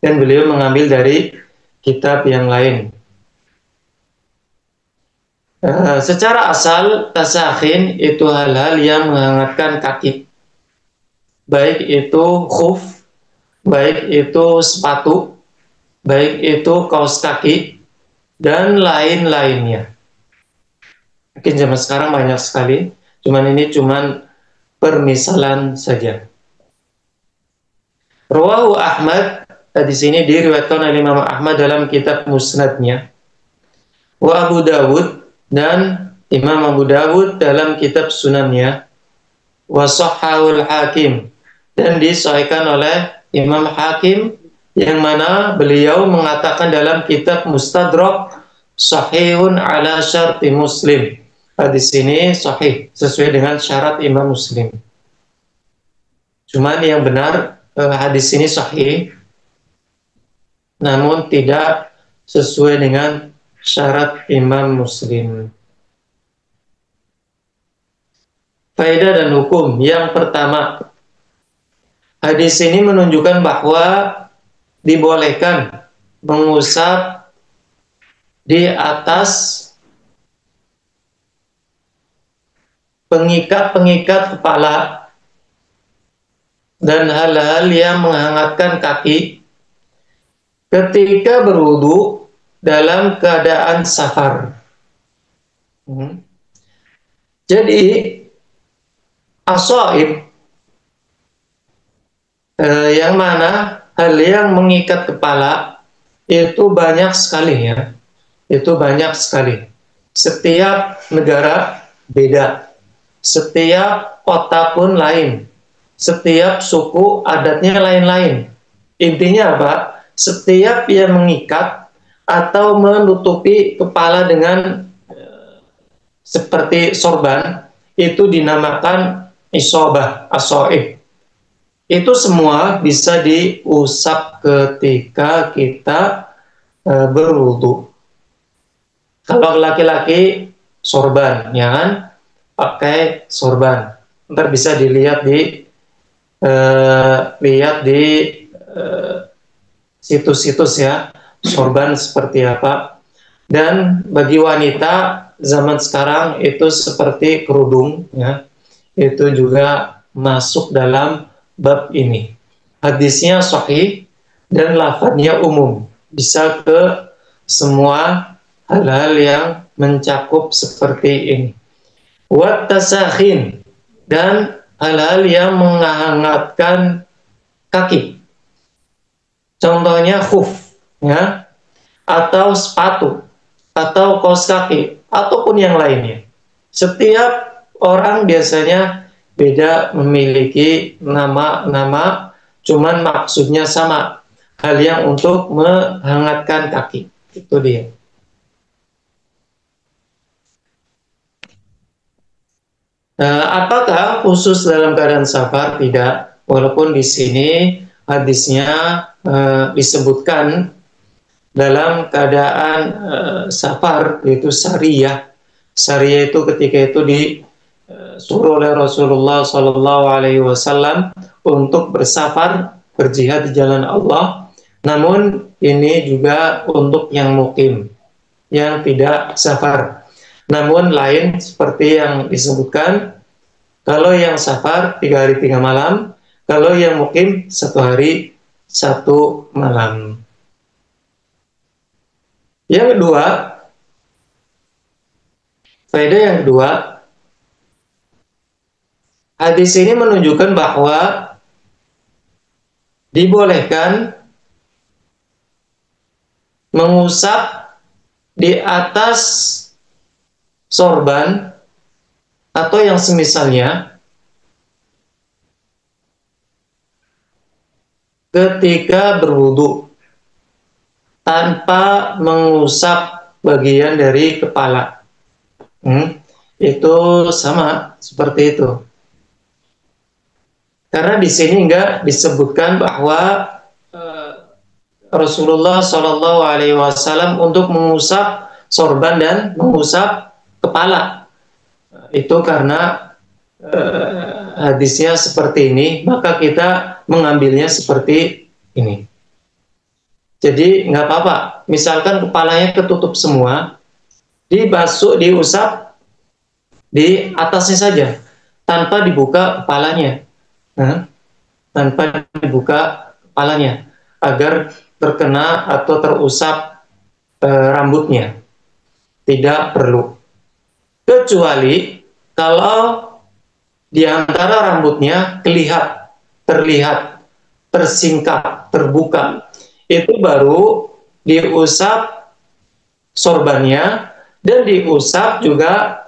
dan beliau mengambil dari kitab yang lain. Secara asal tasakhin itu hal-hal yang menghangatkan kaki, baik itu khuf, baik itu sepatu, baik itu kaos kaki, dan lain-lainnya. Mungkin zaman sekarang banyak sekali, ini cuman permisalan saja. Rawahu Ahmad, di sini diriwayatkan oleh Imam Ahmad dalam kitab Musnadnya. Wa Abu Dawud, dan Imam Abu Dawud dalam kitab Sunannya. Wa Sahhahul Hakim, dan disahihkan oleh Imam Hakim, yang mana beliau mengatakan dalam kitab Mustadrak, sahihun ala syarti Muslim. Hadis ini sahih, sesuai dengan syarat Imam Muslim. Cuman yang benar, hadis ini sahih, namun tidak sesuai dengan syarat Imam Muslim. Faedah dan hukum. Yang pertama, hadis ini menunjukkan bahwa dibolehkan mengusap di atas pengikat kepala dan hal-hal yang menghangatkan kaki ketika berwudu dalam keadaan safar. Jadi asaib, yang mana hal yang mengikat kepala itu banyak sekali, ya. Itu banyak sekali. Setiap negara beda, setiap kota pun lain, setiap suku adatnya lain-lain. Intinya apa? Setiap yang mengikat atau menutupi kepala dengan seperti sorban itu dinamakan isobah, asaib. Itu semua bisa diusap ketika kita berwudu. Kalau laki-laki sorban, ya kan? Pakai sorban. Ntar bisa dilihat di situs-situs, ya, sorban seperti apa. Dan bagi wanita zaman sekarang itu seperti kerudung, ya, itu juga masuk dalam bab ini. Hadisnya sahih dan lafadznya umum, bisa ke semua hal-hal yang mencakup seperti ini. wat tasakhin, dan hal-hal yang menghangatkan kaki. Contohnya khuf, ya, atau sepatu, atau kaos kaki, ataupun yang lainnya. Setiap orang biasanya beda, memiliki nama-nama, cuman maksudnya sama. Hal yang untuk menghangatkan kaki. Itu dia. Apakah khusus dalam keadaan safar? Tidak. Walaupun di sini hadisnya disebutkan dalam keadaan safar, yaitu sariyah. Sariyah itu ketika itu disuruh oleh Rasulullah SAW untuk bersafar, berjihad di jalan Allah. Namun ini juga untuk yang mukim, yang tidak safar. Namun lain seperti yang disebutkan, kalau yang safar 3 hari 3 malam, kalau yang mukim 1 hari 1 malam. Yang kedua, faedah yang kedua, hadis ini menunjukkan bahwa dibolehkan mengusap di atas sorban atau yang semisalnya ketika berwudu tanpa mengusap bagian dari kepala. Itu sama seperti itu. Karena di sini enggak disebutkan bahwa Rasulullah SAW untuk mengusap sorban dan mengusap kepala. Itu karena hadisnya seperti ini, maka kita mengambilnya seperti ini. Jadi nggak apa-apa. Misalkan kepalanya ketutup semua, dibasuh, diusap di atasnya saja, tanpa dibuka kepalanya. Tanpa dibuka kepalanya, agar terkena atau terusap rambutnya. Tidak perlu. Kecuali kalau di antara rambutnya terlihat, tersingkap, terbuka, itu baru diusap sorbannya dan diusap juga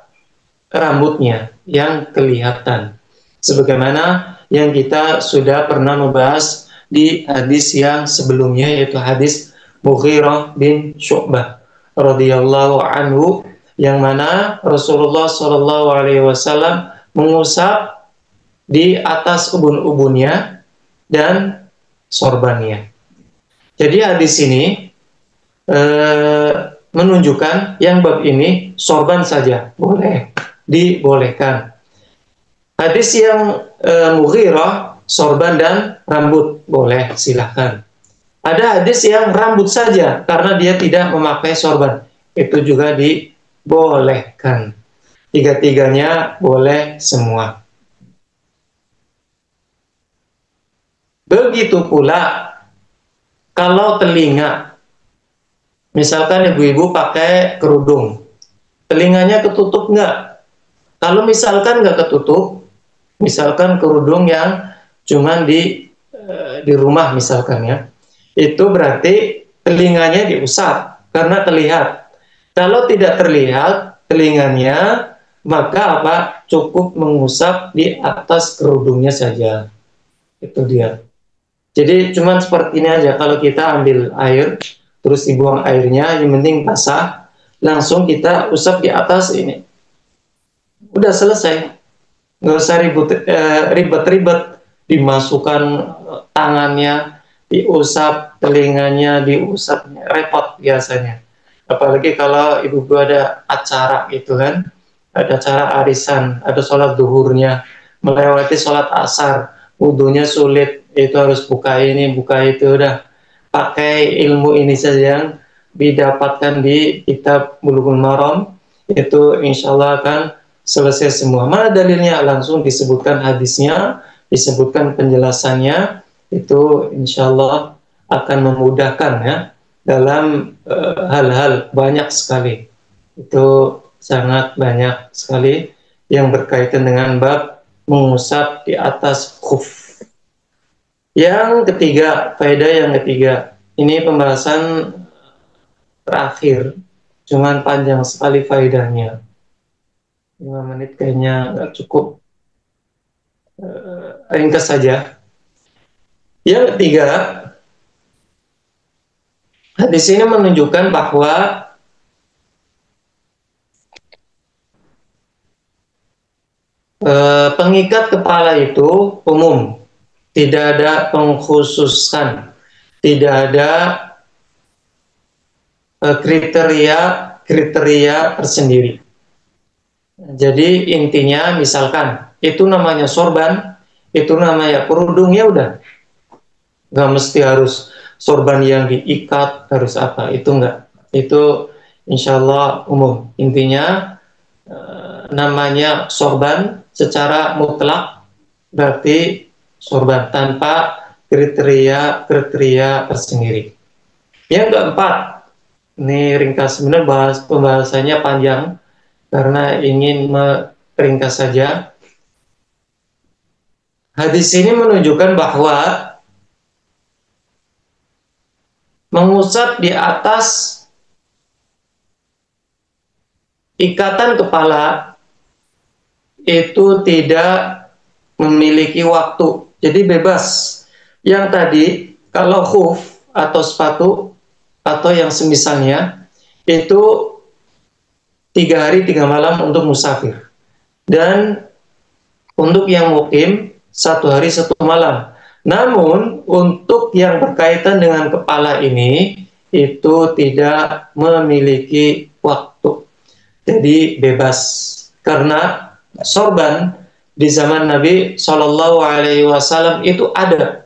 rambutnya yang kelihatan. Sebagaimana yang kita sudah pernah membahas di hadis yang sebelumnya, yaitu hadis Mughirah bin Syu'bah radhiyallahu anhu, yang mana Rasulullah SAW mengusap di atas ubun-ubunnya dan sorbannya. Jadi hadis ini menunjukkan yang bab ini sorban saja boleh, dibolehkan. Hadis yang Mughirah sorban dan rambut boleh, silahkan. Ada hadis yang rambut saja karena dia tidak memakai sorban, itu juga dibolehkan. Tiga-tiganya boleh semua. Begitu pula kalau telinga, misalkan ibu-ibu pakai kerudung, telinganya ketutup nggak? Kalau misalkan nggak ketutup, misalkan kerudung yang cuman di rumah misalkan ya, itu berarti telinganya diusap karena terlihat. Kalau tidak terlihat telinganya, maka apa? Cukup mengusap di atas kerudungnya saja. Itu dia. Jadi cuman seperti ini aja. Kalau kita ambil air, terus dibuang airnya, yang penting basah, langsung kita usap di atas ini. Udah selesai. Nggak usah ribet-ribet, dimasukkan tangannya, diusap telinganya, diusap, repot biasanya. Apalagi kalau ibu-ibu ada acara gitu kan, ada acara arisan, ada sholat duhurnya, melewati sholat asar, wudunya sulit, itu harus buka ini, buka itu, udah pakai ilmu ini saja yang didapatkan di kitab Bulughul Maram, itu insya Allah akan selesai semua. Mana dalilnya? Langsung disebutkan hadisnya, disebutkan penjelasannya, itu insya Allah akan memudahkan ya dalam hal-hal banyak sekali. Itu sangat banyak sekali yang berkaitan dengan bab mengusap di atas khuf. Yang ketiga, faedah yang ketiga, ini pembahasan terakhir, cuman panjang sekali faedahnya. 5 menit kayaknya nggak cukup. Ringkas saja. Yang ketiga, hadis ini menunjukkan bahwa pengikat kepala itu umum, tidak ada pengkhususan, tidak ada kriteria tersendiri. Jadi intinya misalkan itu namanya sorban, itu namanya kerudung, ya udah, nggak mesti harus sorban yang diikat, harus apa, itu enggak. Itu insya Allah umum. Intinya namanya sorban secara mutlak berarti sorban tanpa kriteria tersendiri. Yang keempat, ini ringkas, sebenarnya pembahasannya panjang karena ingin meringkas saja. Hadis ini menunjukkan bahwa mengusap di atas ikatan kepala itu tidak memiliki waktu, jadi bebas. Yang tadi kalau khuf atau sepatu atau yang semisalnya itu 3 hari 3 malam untuk musafir, dan untuk yang mukim 1 hari 1 malam. Namun untuk yang berkaitan dengan kepala ini itu tidak memiliki waktu, jadi bebas. Karena sorban di zaman Nabi Shallallahu Alaihi Wasallam itu ada,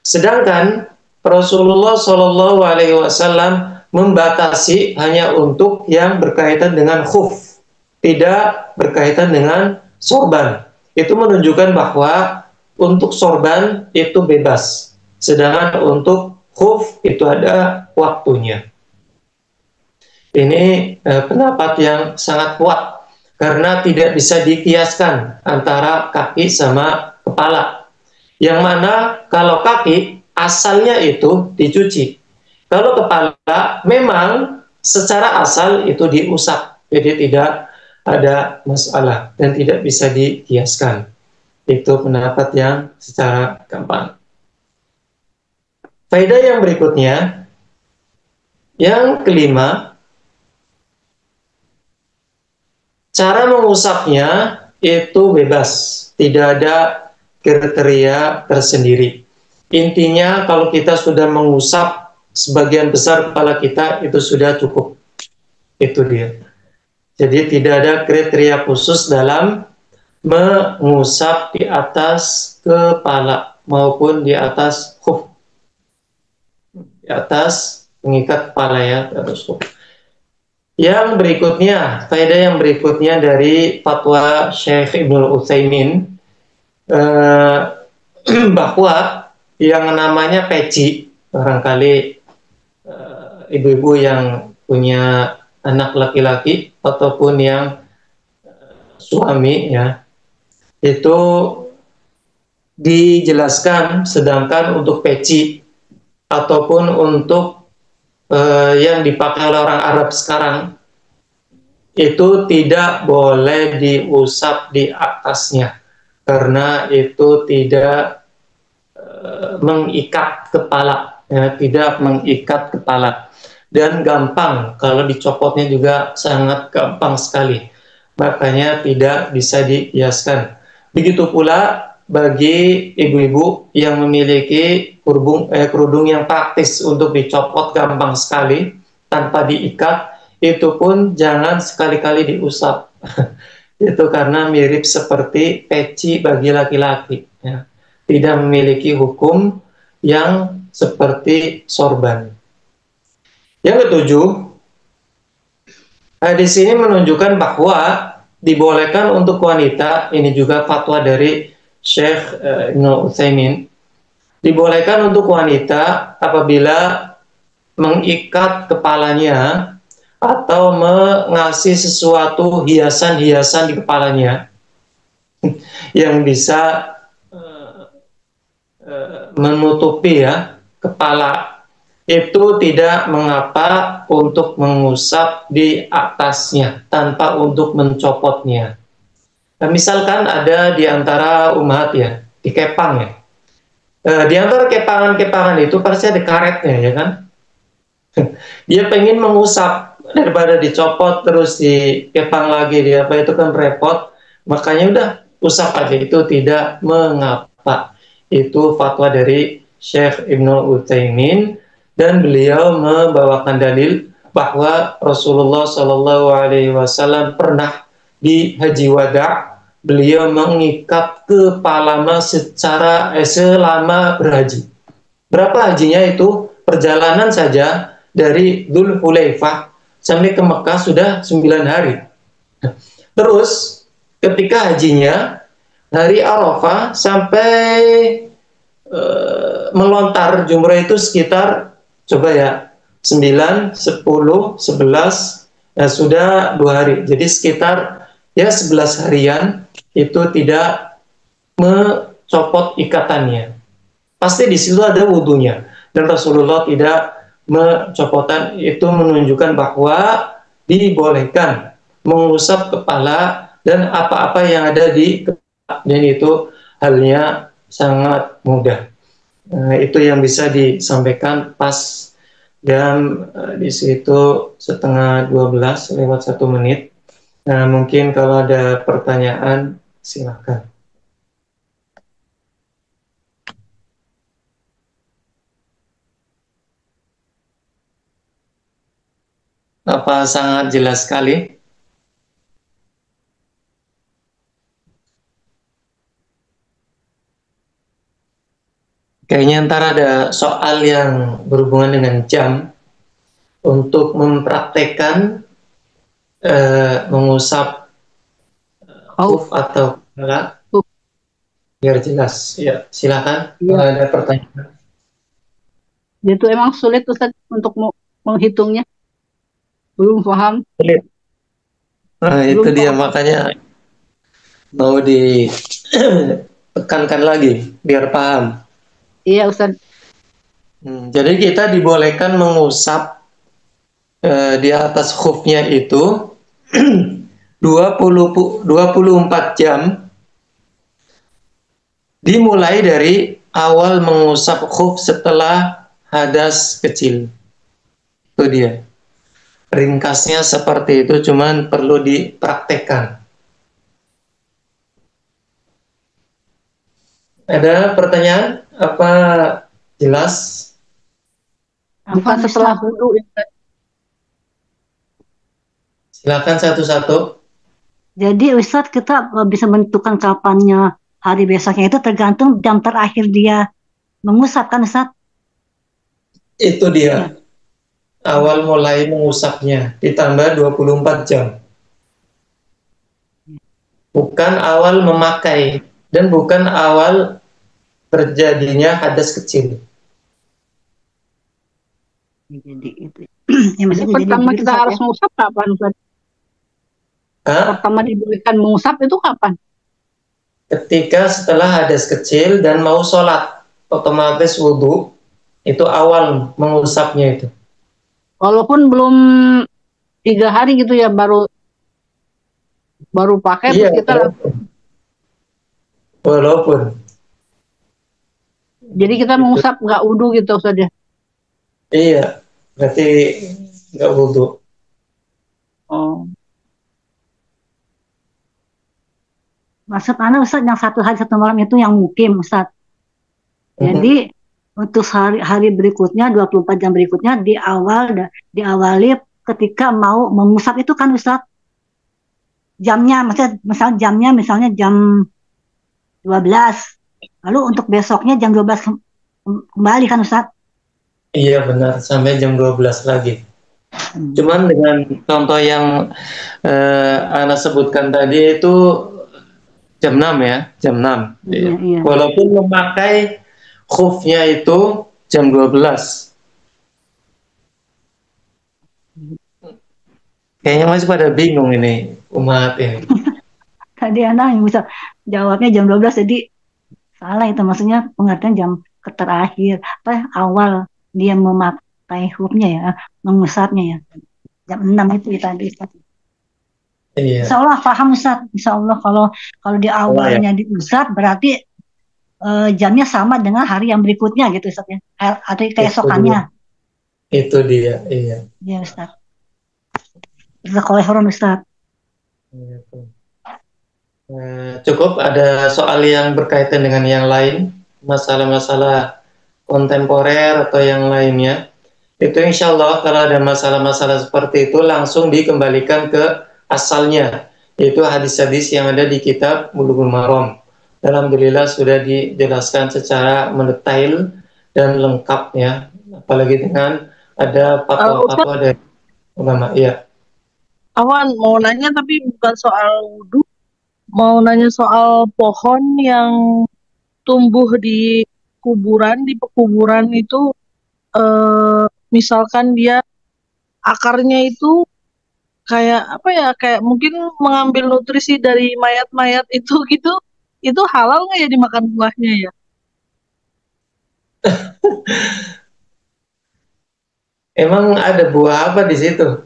sedangkan Rasulullah Shallallahu Alaihi Wasallam membatasi hanya untuk yang berkaitan dengan khuf, tidak berkaitan dengan sorban. Itu menunjukkan bahwa untuk sorban itu bebas, sedangkan untuk khuf itu ada waktunya. Ini pendapat yang sangat kuat karena tidak bisa dikiaskan antara kaki sama kepala. Yang mana kalau kaki asalnya itu dicuci, kalau kepala memang secara asal itu diusap, jadi tidak ada masalah dan tidak bisa dikiaskan. Itu pendapat yang secara gampang. Faedah yang berikutnya, yang kelima, cara mengusapnya itu bebas, tidak ada kriteria tersendiri. Intinya kalau kita sudah mengusap sebagian besar kepala kita itu sudah cukup. Itu dia. Jadi tidak ada kriteria khusus dalam mengusap di atas kepala maupun di atas khuf, di atas pengikat kepala, ya, terus khuf. Yang berikutnya, faedah yang berikutnya dari fatwa Syekh Ibnul Utsaimin, bahwa yang namanya peci, barangkali ibu-ibu yang punya anak laki-laki ataupun yang suami, ya, itu dijelaskan. Sedangkan untuk peci ataupun untuk yang dipakai oleh orang Arab sekarang itu tidak boleh diusap di atasnya karena itu tidak mengikat kepala, ya, tidak mengikat kepala, dan gampang kalau dicopotnya juga sangat gampang sekali, makanya tidak bisa dihiaskan. Begitu pula bagi ibu-ibu yang memiliki kerudung yang praktis untuk dicopot gampang sekali tanpa diikat, itu pun jangan sekali-kali diusap. Itu karena mirip seperti peci bagi laki-laki, ya. Tidak memiliki hukum yang seperti sorban. Yang ketujuh, hadis ini menunjukkan bahwa dibolehkan untuk wanita, ini juga fatwa dari Syekh Ibnul Utsaimin, dibolehkan untuk wanita apabila mengikat kepalanya atau mengasih sesuatu hiasan-hiasan di kepalanya yang bisa menutupi ya kepala, itu tidak mengapa untuk mengusap di atasnya tanpa untuk mencopotnya. Nah, misalkan ada di antara umat ya, dikepang ya. Di antara kepangan-kepangan itu pasti ada karetnya ya kan. Dia pengen mengusap daripada dicopot terus dikepang lagi, dia apa itu kan repot. Makanya udah usap aja, itu tidak mengapa. Itu fatwa dari Syekh Ibnu Utsaimin, dan beliau membawakan dalil bahwa Rasulullah Shallallahu Alaihi Wasallam pernah di Haji Wada, beliau mengikat kepala secara selama berhaji. Berapa hajinya itu? Perjalanan saja dari Dzul Hulaifah sampai ke Mekah sudah 9 hari. Terus ketika hajinya hari Arafah sampai melontar jumrah itu sekitar, coba ya, 9, 10, 11, sudah 2 hari. Jadi sekitar ya 11 harian itu tidak mencopot ikatannya. Pasti di situ ada wudhunya, dan Rasulullah tidak mencopotan. Itu menunjukkan bahwa dibolehkan mengusap kepala dan apa-apa yang ada di kepala, dan itu halnya sangat mudah. Itu yang bisa disampaikan pas jam di situ setengah 12 lewat 1 menit. Nah, mungkin kalau ada pertanyaan silakan. Apa sangat jelas sekali? Kayaknya ntar ada soal yang berhubungan dengan jam untuk mempraktekkan mengusap khuf atau kepala biar jelas. Ya, silakan. Kalau ada pertanyaan. Itu emang sulit Ustaz untuk menghitungnya. Belum paham. Nah, itu dia, makanya mau ditekankan lagi biar paham. Iya Ustaz. Jadi kita dibolehkan mengusap di atas khufnya itu 24 jam, dimulai dari awal mengusap khuf setelah hadas kecil. Itu dia. Ringkasnya seperti itu, cuman perlu dipraktekkan. Ada pertanyaan? Apa jelas? Bukan setelah wudhu. Silakan satu-satu. Jadi Ustadz, kita bisa menentukan kapannya hari besoknya itu tergantung jam terakhir dia mengusap kan Ustadz? Itu dia. Awal mulai mengusapnya ditambah 24 jam. Bukan awal memakai dan bukan awal terjadinya hadas kecil. Jadi itu. Ya, pertama kita harus mengusap kapan Ustadz? Pertama diberikan mengusap itu kapan? Ketika setelah hadas kecil dan mau sholat, otomatis wudhu, itu awal mengusapnya itu. Walaupun belum 3 hari gitu ya, baru pakai, iya, terus kita walaupun. Jadi kita mengusap nggak wudhu gitu saja. Iya, berarti nggak wudhu. Oh. Maksud Anda Ustaz, yang 1 hari 1 malam itu yang mukim Ustaz. Jadi untuk hari berikutnya, 24 jam berikutnya diawali ketika mau mengusap itu kan Ustaz. Jamnya, misalnya jam 12. Lalu untuk besoknya jam 12 kembali kan Ustaz? Iya benar, sampai jam 12 lagi. Cuman dengan contoh yang Ana sebutkan tadi itu jam 6 ya, jam 6. Iya. Walaupun memakai khufnya itu jam 12. Kayaknya masih pada bingung ini umat ini. Tadi anak yang bisa jawabnya jam 12, jadi salah itu, maksudnya pengertian jam terakhir, apa awal dia memakai hurufnya ya, mengusapnya ya. Jam 6 itu ya tadi Ustaz. Iya. Insya Allah paham Ustaz. Insya Allah kalau di awalnya diusap berarti jamnya sama dengan hari yang berikutnya gitu Ustaz ya. Atau keesokannya. Itu dia, iya. Iya Ustaz. Jazakallahu Ustaz. Cukup ada soal yang berkaitan dengan yang lain, masalah-masalah kontemporer atau yang lainnya. Itu insya Allah kalau ada masalah-masalah seperti itu langsung dikembalikan ke asalnya, yaitu hadis-hadis yang ada di kitab Bulughul Maram. Alhamdulillah sudah dijelaskan secara mendetail dan lengkap ya, apalagi dengan ada fatwa-fatwa dari ulama. Iya. Awan mau nanya tapi bukan soal wudhu, mau nanya soal pohon yang tumbuh di kuburan, di pekuburan itu, misalkan dia akarnya itu kayak apa ya, kayak mungkin mengambil nutrisi dari mayat-mayat itu gitu, itu halal nggak ya dimakan buahnya ya? Emang ada buah apa di situ?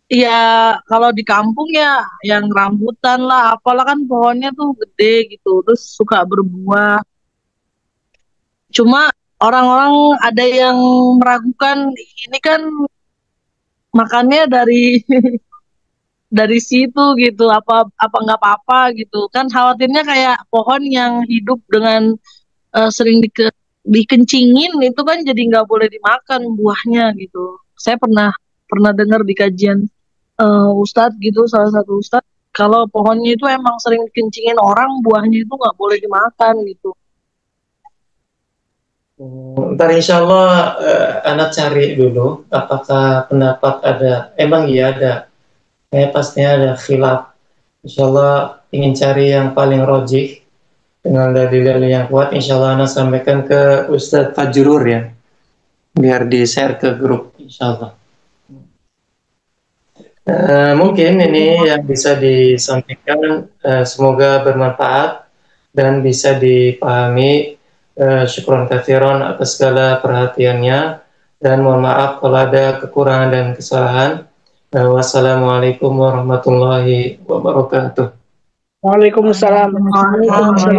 Ya kalau di kampung ya yang rambutan lah, apalah kan pohonnya tuh gede gitu, terus suka berbuah. Cuma orang-orang ada yang meragukan ini kan makannya dari dari situ gitu, apa apa nggak apa-apa gitu kan, khawatirnya kayak pohon yang hidup dengan sering dikencingin itu kan jadi nggak boleh dimakan buahnya gitu. Saya pernah pernah dengar di kajian ustadz gitu, salah satu ustadz, kalau pohonnya itu emang sering dikencingin orang, buahnya itu nggak boleh dimakan gitu. Ntar insya Allah anak cari dulu apakah pendapat ada, emang iya ada, pastinya ada khilaf. Insya Allah ingin cari yang paling rojih dengan dalil-dalil yang kuat. Insya Allah anak sampaikan ke Ustadz Fajrur ya, biar di share ke grup insya Allah. Mungkin ini yang bisa disampaikan, semoga bermanfaat dan bisa dipahami. Syukron katsiran atas segala perhatiannya, dan mohon maaf kalau ada kekurangan dan kesalahan. Wassalamualaikum warahmatullahi wabarakatuh. Waalaikumsalam. Waalaikumsalam.